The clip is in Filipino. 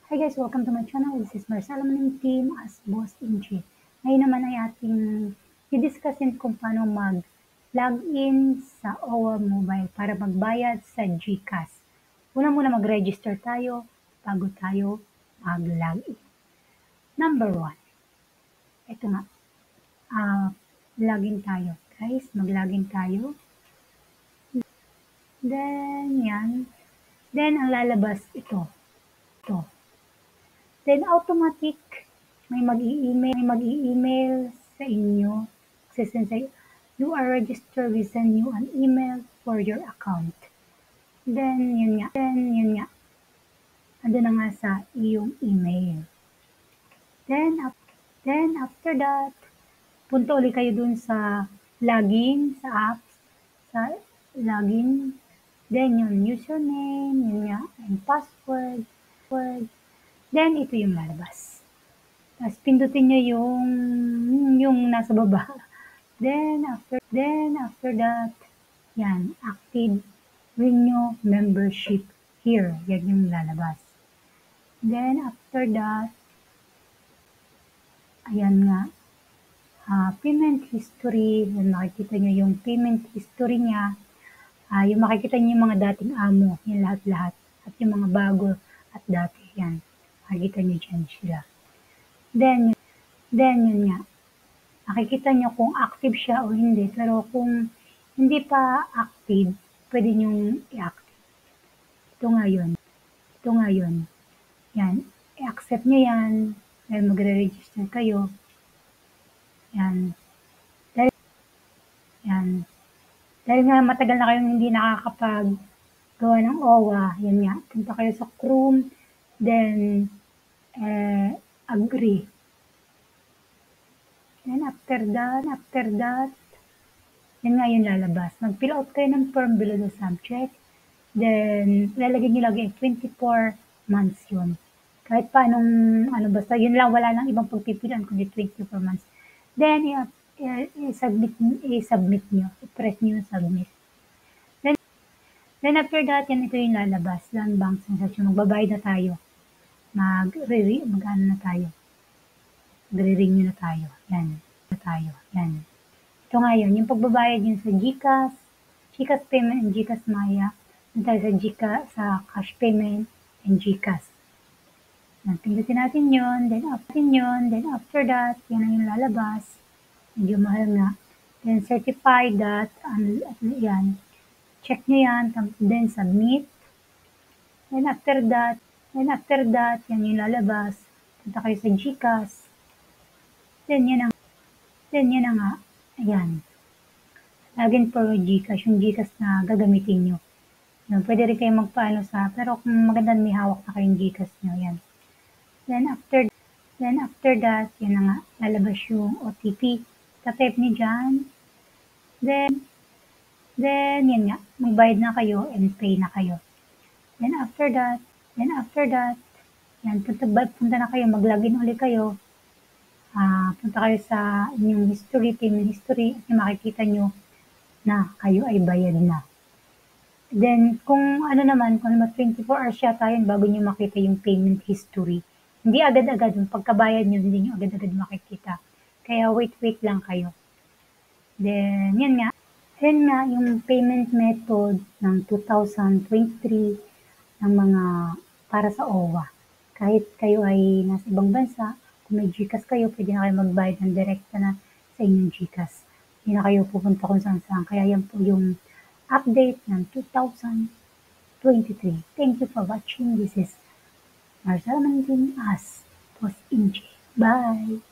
Hi guys, welcome to my channel. This is Marcela Maning team as Boss Inchi. Ngayon naman ay ating i-discussin kung paano mag-login sa OWA Mobile para magbayad sa GCash. Una muna mag-register tayo bago tayo mag-login. Number 1. Ito nga. Login tayo. Guys, mag-login tayo. Then, yan. Then, ang lalabas ito. Then automatic may mag-i-email sa inyo. Send sa you are registered, we send you an email for your account. Then yun nga. Ando na nga sa iyong email. Then after that, punta ulit kayo dun sa login sa apps, sa login. Then yung username, yun nga, and password. Then ito yung lalabas. Tapos pindutin nyo yung nasa baba. Then after that, yan, active renew membership here. Yan yung lalabas. Then after that, ayan nga, payment history. Yan, makikita nyo yung payment history niya. Yung makikita nyo yung mga dating amo, yung lahat-lahat. At yung mga bago at dati, yan. Makikita nyo dyan sila. Then yun nga. Makikita nyo kung active siya o hindi. Pero kung hindi pa active, pwede nyong i-active. Ito nga yun. Yan. I-accept nyo yan. Dahil magre-register kayo. Yan. Dahil nga matagal na kayong hindi nakakapag-gawa ng OWA. Yan nga. Punta kayo sa Chrome. Then, agree. Then after that, yan nga yung lalabas. Mag-fill out kayo ng form below the subject. Then, lalagyan nyo lagi 24 months yun. Kahit paanong, basta yun lang, wala lang ibang pagpipilan kundi 24 months. Then, i-submit nyo. I-press nyo yung submit. Then after that, yan ito yung lalabas. Land bank transaction. Magbabayad na tayo. Magre-renew na tayo. Yan. Ito nga yun. Yung pagbabayad yun sa GCash payment and GCash Maya. Yun tayo sa cash payment and GCash. Pindutin natin yun. Then after that, yan ang yung lalabas. Medyo mahal nga. Then certify that, yan. Check nyo yan. Then submit. Then after that, yan yung lalabas. Punta kayo sa GCash. Then yan na nga. Ayan. Login for GCash, yung GCash na gagamitin nyo. Yan, pwede rin kayo magpaano pero kung maganda may hawak na kayong GCash nyo, yan. Then after that, yan na nga, lalabas yung OTP. Type nyo dyan. Then yan nga, magbayad na kayo and pay na kayo. Then after that, yan, punta na kayo, mag-login ulit kayo. Punta kayo sa inyong payment history, at makikita nyo na kayo ay bayad na. Then, kung 24 hours yata yun bago nyo makita yung payment history. Hindi agad-agad, yung pagkabayad nyo, hindi nyo agad-agad makikita. Kaya wait lang kayo. Then, yan nga, yung payment method ng 2023 ng mga para sa OWA. Kahit kayo ay nasa ibang bansa, kung may GCash kayo, pwede na kayo magbayad ng direkta na sa inyong GCash. Hindi na kayo pupunta kung saan. Kaya yan po yung update ng 2023. Thank you for watching. This is Marcela Mantin as Boss Inchi. Bye!